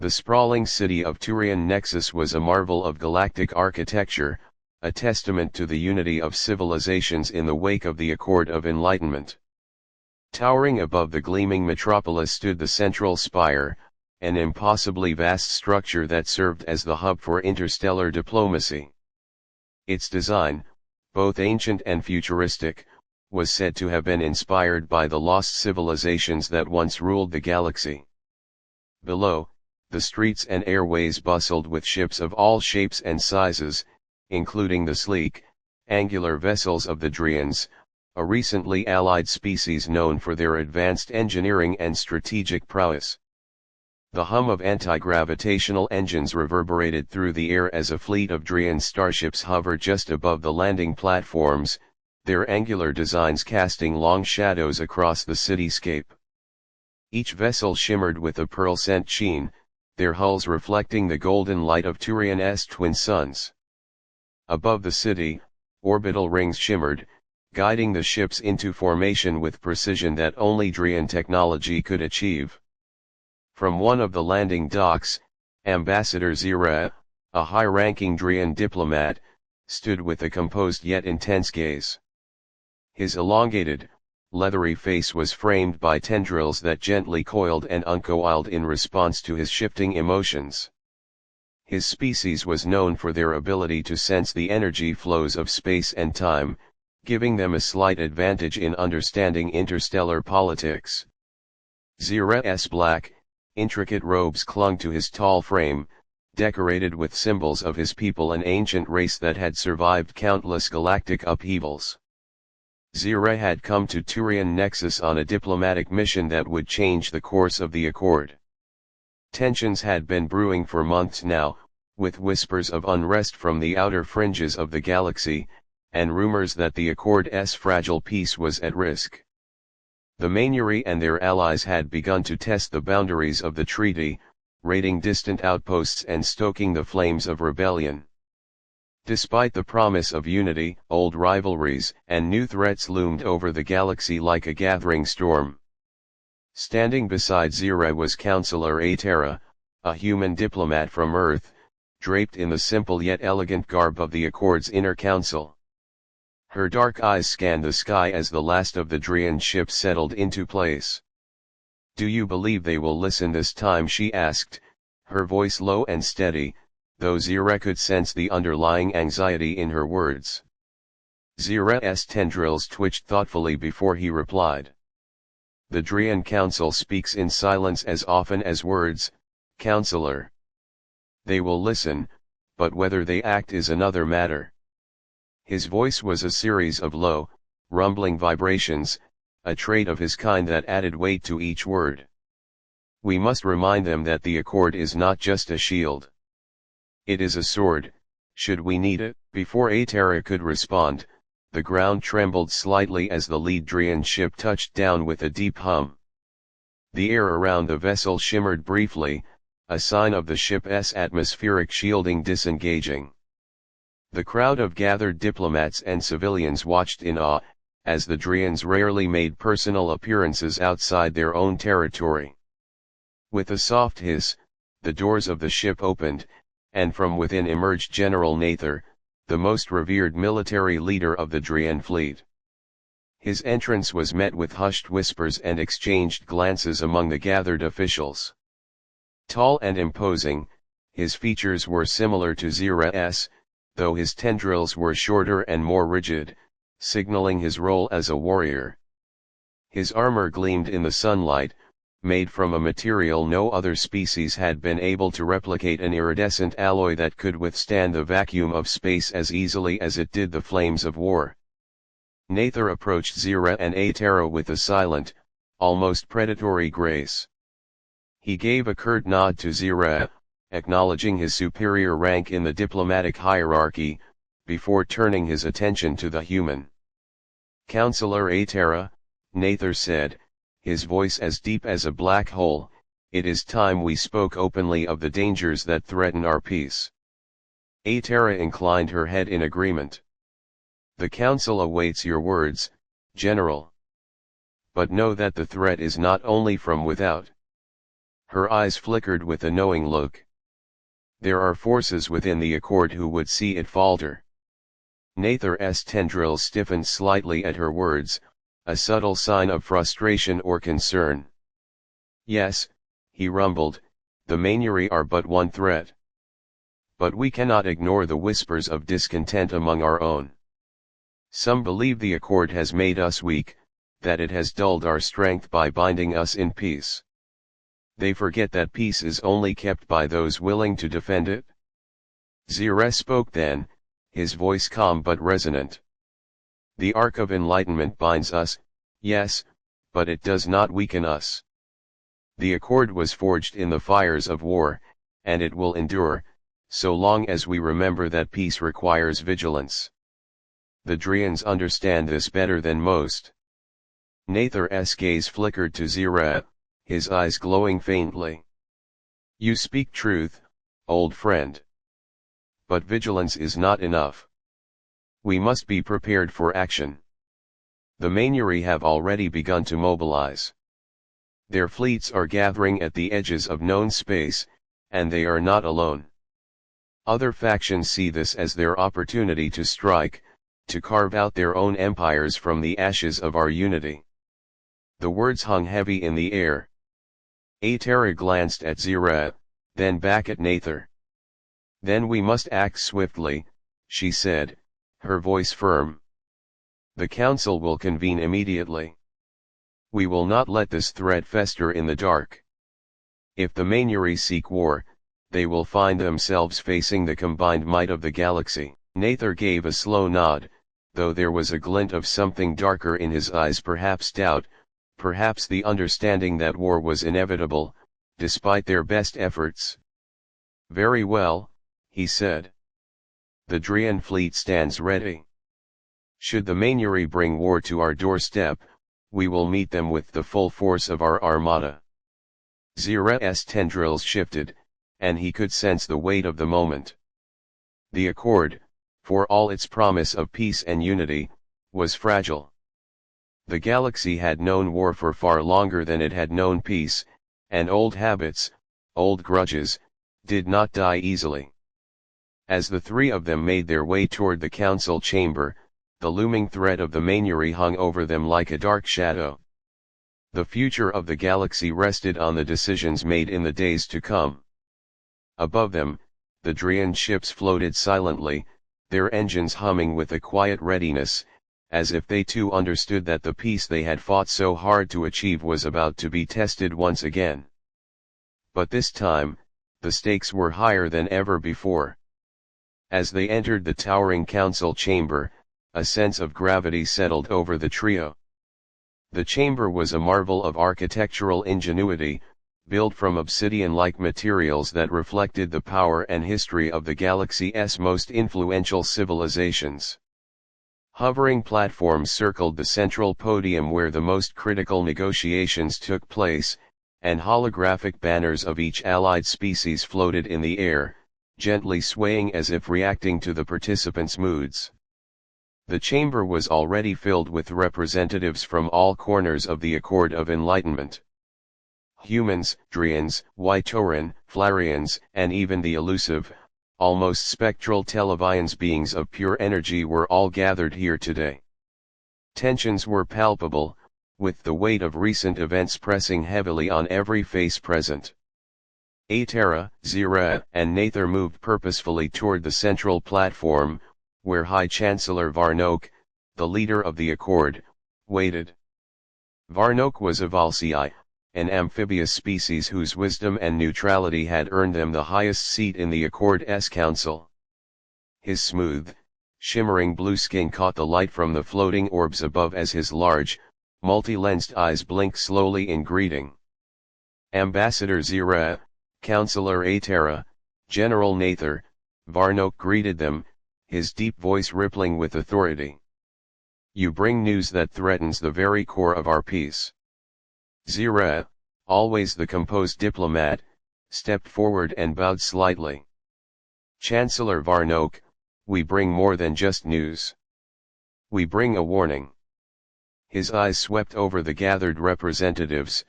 The sprawling city of Turian Nexus was a marvel of galactic architecture, a testament to the unity of civilizations in the wake of the Accord of Enlightenment. Towering above the gleaming metropolis stood the central spire, an impossibly vast structure that served as the hub for interstellar diplomacy. Its design, both ancient and futuristic, was said to have been inspired by the lost civilizations that once ruled the galaxy. Below, the streets and airways bustled with ships of all shapes and sizes, including the sleek, angular vessels of the Turians, a recently allied species known for their advanced engineering and strategic prowess. The hum of anti-gravitational engines reverberated through the air as a fleet of Turian starships hovered just above the landing platforms, their angular designs casting long shadows across the cityscape. Each vessel shimmered with a pearl-scent sheen, their hulls reflecting the golden light of Turian's twin suns. Above the city, orbital rings shimmered, guiding the ships into formation with precision that only Turian technology could achieve. From one of the landing docks, Ambassador Zira, a high-ranking Turian diplomat, stood with a composed yet intense gaze. His elongated, leathery face was framed by tendrils that gently coiled and uncoiled in response to his shifting emotions. His species was known for their ability to sense the energy flows of space and time, giving them a slight advantage in understanding interstellar politics. Zira's black, intricate robes clung to his tall frame, decorated with symbols of his people, an ancient race that had survived countless galactic upheavals. Zira had come to Turian Nexus on a diplomatic mission that would change the course of the Accord. Tensions had been brewing for months now, with whispers of unrest from the outer fringes of the galaxy, and rumors that the Accord's fragile peace was at risk. The Mainuri and their allies had begun to test the boundaries of the treaty, raiding distant outposts and stoking the flames of rebellion. Despite the promise of unity, old rivalries and new threats loomed over the galaxy like a gathering storm. Standing beside Zira was Counselor Atera, a human diplomat from Earth, draped in the simple yet elegant garb of the Accord's inner council. Her dark eyes scanned the sky as the last of the Turian ships settled into place. "Do you believe they will listen this time?" she asked, her voice low and steady, though Zira could sense the underlying anxiety in her words. Zira's tendrils twitched thoughtfully before he replied. "The Turian Council speaks in silence as often as words, Counselor. They will listen, but whether they act is another matter." His voice was a series of low, rumbling vibrations, a trait of his kind that added weight to each word. "We must remind them that the Accord is not just a shield. It is a sword, should we need it." Before Atera could respond, the ground trembled slightly as the lead Turian ship touched down with a deep hum. The air around the vessel shimmered briefly, a sign of the ship's atmospheric shielding disengaging. The crowd of gathered diplomats and civilians watched in awe, as the Turians rarely made personal appearances outside their own territory. With a soft hiss, the doors of the ship opened, and from within emerged General Nather, the most revered military leader of the Turian fleet. His entrance was met with hushed whispers and exchanged glances among the gathered officials. Tall and imposing, his features were similar to Zira's, though his tendrils were shorter and more rigid, signaling his role as a warrior. His armor gleamed in the sunlight, made from a material no other species had been able to replicate, an iridescent alloy that could withstand the vacuum of space as easily as it did the flames of war. Nather approached Zira and Atera with a silent, almost predatory grace. He gave a curt nod to Zira, acknowledging his superior rank in the diplomatic hierarchy, before turning his attention to the human. "Counselor Atera," Nather said, his voice as deep as a black hole, "it is time we spoke openly of the dangers that threaten our peace." Atera inclined her head in agreement. "The Council awaits your words, General. But know that the threat is not only from without. Her eyes flickered with a knowing look. There are forces within the accord who would see it falter. Nathar's tendrils stiffened slightly at her words, a subtle sign of frustration or concern. Yes, he rumbled, the Mainyuri are but one threat. But we cannot ignore the whispers of discontent among our own. Some believe the accord has made us weak, that it has dulled our strength by binding us in peace. They forget that peace is only kept by those willing to defend it. Zire spoke then, his voice calm but resonant. The arc of enlightenment binds us, yes, but it does not weaken us. The accord was forged in the fires of war, and it will endure, so long as we remember that peace requires vigilance. The Drians understand this better than most. Nathar's gaze flickered to Zire, his eyes glowing faintly. You speak truth, old friend. But vigilance is not enough. We must be prepared for action. The Mainyuri have already begun to mobilize. Their fleets are gathering at the edges of known space, and they are not alone. Other factions see this as their opportunity to strike, to carve out their own empires from the ashes of our unity. The words hung heavy in the air. Atera glanced at Zire, then back at Nathar. Then we must act swiftly, she said, her voice firm. The council will convene immediately. We will not let this threat fester in the dark. If the Mainyuri seek war, they will find themselves facing the combined might of the galaxy. Nathar gave a slow nod, though there was a glint of something darker in his eyes, perhaps doubt, perhaps the understanding that war was inevitable, despite their best efforts. Very well, he said. The Drian fleet stands ready. Should the Mainyuri bring war to our doorstep, we will meet them with the full force of our armada. Zire's tendrils shifted, and he could sense the weight of the moment. The accord, for all its promise of peace and unity, was fragile. The galaxy had known war for far longer than it had known peace, and old habits, old grudges, did not die easily. As the three of them made their way toward the council chamber, the looming threat of the Mainyuri hung over them like a dark shadow. The future of the galaxy rested on the decisions made in the days to come. Above them, the Drian ships floated silently, their engines humming with a quiet readiness, as if they too understood that the peace they had fought so hard to achieve was about to be tested once again. But this time, the stakes were higher than ever before. As they entered the towering council chamber, a sense of gravity settled over the trio. The chamber was a marvel of architectural ingenuity, built from obsidian-like materials that reflected the power and history of the galaxy's most influential civilizations. Hovering platforms circled the central podium where the most critical negotiations took place, and holographic banners of each allied species floated in the air, gently swaying as if reacting to the participants' moods. The chamber was already filled with representatives from all corners of the Accord of Enlightenment. Humans, Drians, Turian, Flarians, and even the elusive, almost spectral Televians beings of pure energy were all gathered here today. Tensions were palpable, with the weight of recent events pressing heavily on every face present. Atera, Zire, and Nathar moved purposefully toward the central platform, where High Chancellor Varnok, the leader of the Accord, waited. Varnok was a Valsii, an amphibious species whose wisdom and neutrality had earned them the highest seat in the Accord's council. His smooth, shimmering blue skin caught the light from the floating orbs above as his large, multi-lensed eyes blinked slowly in greeting. Ambassador Zire, Councillor Atera, General Nathar, Varnok greeted them, his deep voice rippling with authority. You bring news that threatens the very core of our peace. Zire, always the composed diplomat, stepped forward and bowed slightly. Chancellor Varnok, we bring more than just news. We bring a warning. His eyes swept over the gathered representatives,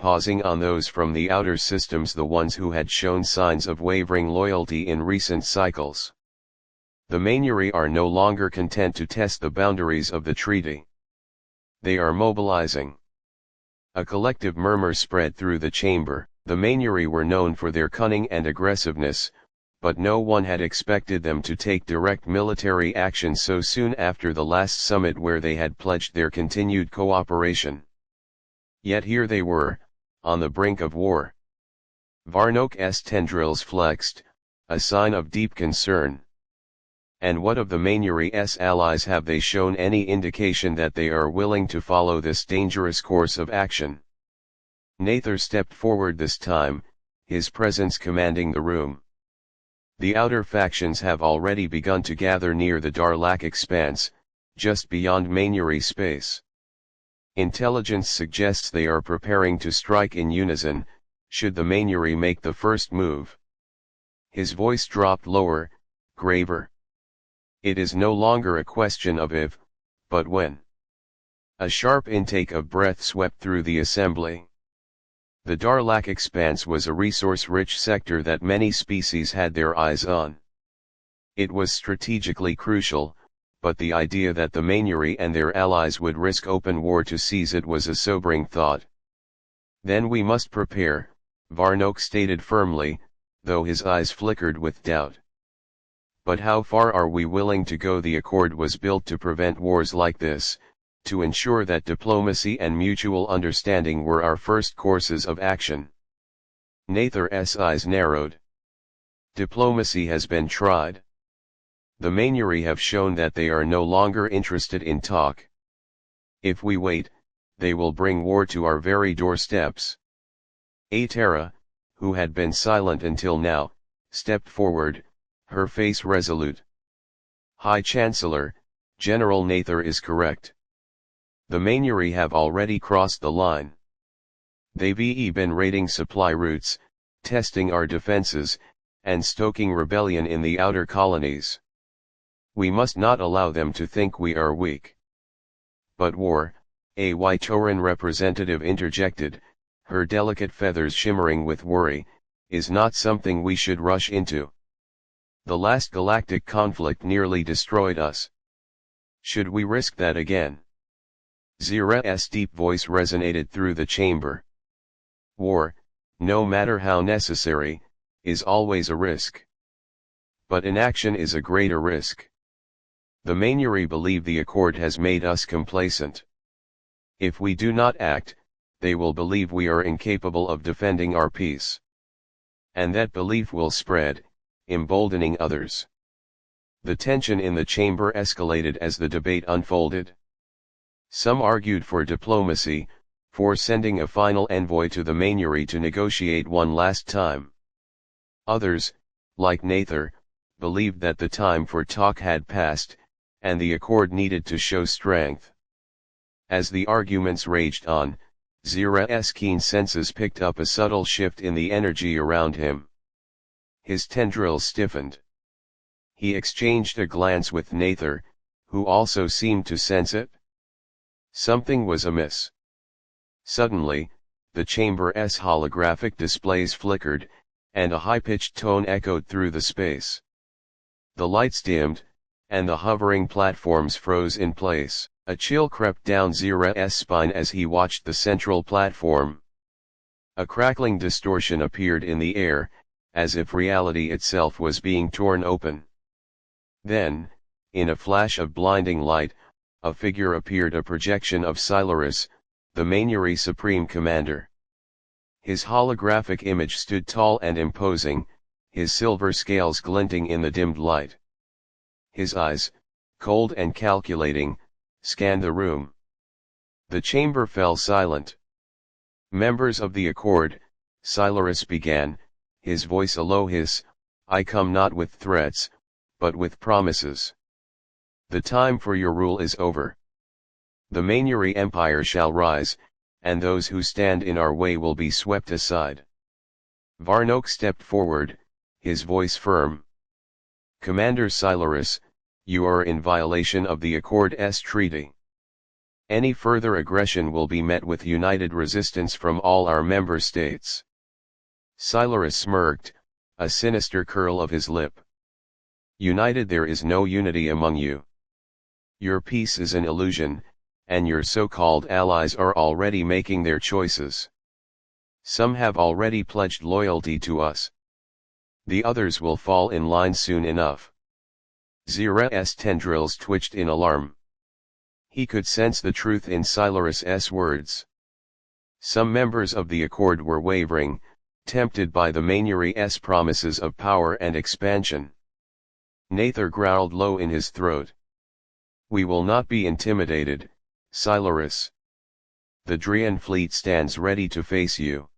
pausing on those from the outer systems, the ones who had shown signs of wavering loyalty in recent cycles. The Mainyuri are no longer content to test the boundaries of the treaty. They are mobilizing. A collective murmur spread through the chamber. The Mainyuri were known for their cunning and aggressiveness, but no one had expected them to take direct military action so soon after the last summit where they had pledged their continued cooperation. Yet here they were, on the brink of war. Varnok's tendrils flexed, a sign of deep concern. And what of the Mainyuri's allies? Have they shown any indication that they are willing to follow this dangerous course of action? Nather stepped forward this time, his presence commanding the room. The outer factions have already begun to gather near the Darlak expanse, just beyond Mainyuri space. Intelligence suggests they are preparing to strike in unison, should the Mainyuri make the first move. His voice dropped lower, graver. It is no longer a question of if, but when. A sharp intake of breath swept through the assembly. The Darlak expanse was a resource-rich sector that many species had their eyes on. It was strategically crucial, but the idea that the Mainyuri and their allies would risk open war to seize it was a sobering thought. Then we must prepare, Varnok stated firmly, though his eyes flickered with doubt. But how far are we willing to go? The Accord was built to prevent wars like this, to ensure that diplomacy and mutual understanding were our first courses of action. Nather's eyes narrowed. Diplomacy has been tried. The Mainyuri have shown that they are no longer interested in talk. If we wait, they will bring war to our very doorsteps. Atera, who had been silent until now, stepped forward, her face resolute. High Chancellor, General Nather is correct. The Mainyuri have already crossed the line. They've been raiding supply routes, testing our defenses, and stoking rebellion in the outer colonies. We must not allow them to think we are weak. But war, a Turian representative interjected, her delicate feathers shimmering with worry, is not something we should rush into. The last galactic conflict nearly destroyed us. Should we risk that again? Zira's deep voice resonated through the chamber. War, no matter how necessary, is always a risk. But inaction is a greater risk. The Mainyuri believe the Accord has made us complacent. If we do not act, they will believe we are incapable of defending our peace. And that belief will spread, emboldening others. The tension in the chamber escalated as the debate unfolded. Some argued for diplomacy, for sending a final envoy to the Mainyuri to negotiate one last time. Others, like Nather, believed that the time for talk had passed, and the Accord needed to show strength. As the arguments raged on, Zira's keen senses picked up a subtle shift in the energy around him. His tendrils stiffened. He exchanged a glance with Nather, who also seemed to sense it. Something was amiss. Suddenly, the chamber's holographic displays flickered, and a high-pitched tone echoed through the space. The lights dimmed, and the hovering platforms froze in place. A chill crept down Zira's spine as he watched the central platform. A crackling distortion appeared in the air, as if reality itself was being torn open. Then, in a flash of blinding light, a figure appeared, a projection of Silarus, the Mainyuri Supreme Commander. His holographic image stood tall and imposing, his silver scales glinting in the dimmed light. His eyes, cold and calculating, scanned the room. The chamber fell silent. Members of the Accord, Silarus began, his voice a low hiss, I come not with threats, but with promises. The time for your rule is over. The Mainyuri Empire shall rise, and those who stand in our way will be swept aside. Varnok stepped forward, his voice firm. Commander Silarus, you are in violation of the Accord's treaty. Any further aggression will be met with united resistance from all our member states. Silurus smirked, a sinister curl of his lip. United, there is no unity among you. Your peace is an illusion, and your so-called allies are already making their choices. Some have already pledged loyalty to us. The others will fall in line soon enough. Zira's tendrils twitched in alarm. He could sense the truth in Silurus's words. Some members of the Accord were wavering, tempted by the Mainuri's promises of power and expansion. Nather growled low in his throat. We will not be intimidated, Silurus. The Turian fleet stands ready to face you.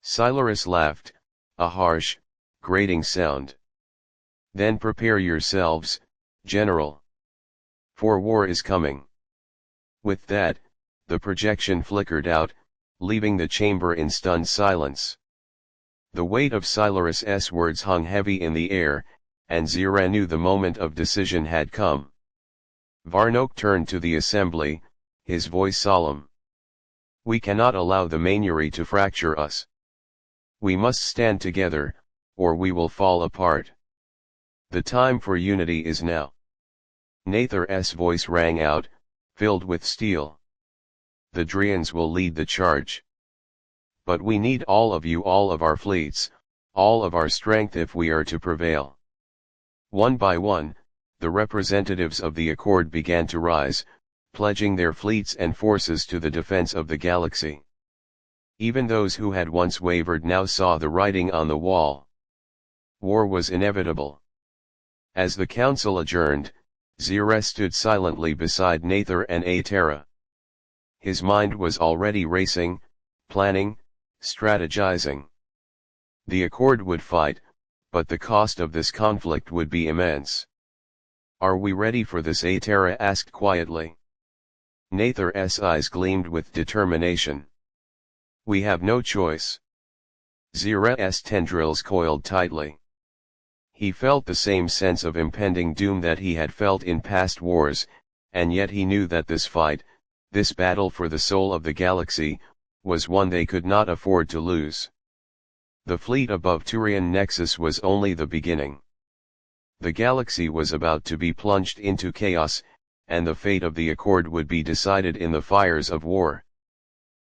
Silurus laughed, a harsh, grating sound. Then prepare yourselves, General. For war is coming. With that, the projection flickered out, leaving the chamber in stunned silence. The weight of Silurus's words hung heavy in the air, and Zira knew the moment of decision had come. Varnok turned to the assembly, his voice solemn. We cannot allow the Mainuri to fracture us. We must stand together, or we will fall apart. The time for unity is now. Nather's voice rang out, filled with steel. The Turians will lead the charge. But we need all of you, all of our fleets, all of our strength if we are to prevail. One by one, the representatives of the Accord began to rise, pledging their fleets and forces to the defense of the galaxy. Even those who had once wavered now saw the writing on the wall. War was inevitable. As the council adjourned, Zira stood silently beside Nather and Atera. His mind was already racing, planning, strategizing. The Accord would fight, but the cost of this conflict would be immense. Are we ready for this? Atera asked quietly. Nather's eyes gleamed with determination. We have no choice. Zira's tendrils coiled tightly. He felt the same sense of impending doom that he had felt in past wars, and yet he knew that this fight, this battle for the soul of the galaxy, was one they could not afford to lose. The fleet above Turian Nexus was only the beginning. The galaxy was about to be plunged into chaos, and the fate of the Accord would be decided in the fires of war.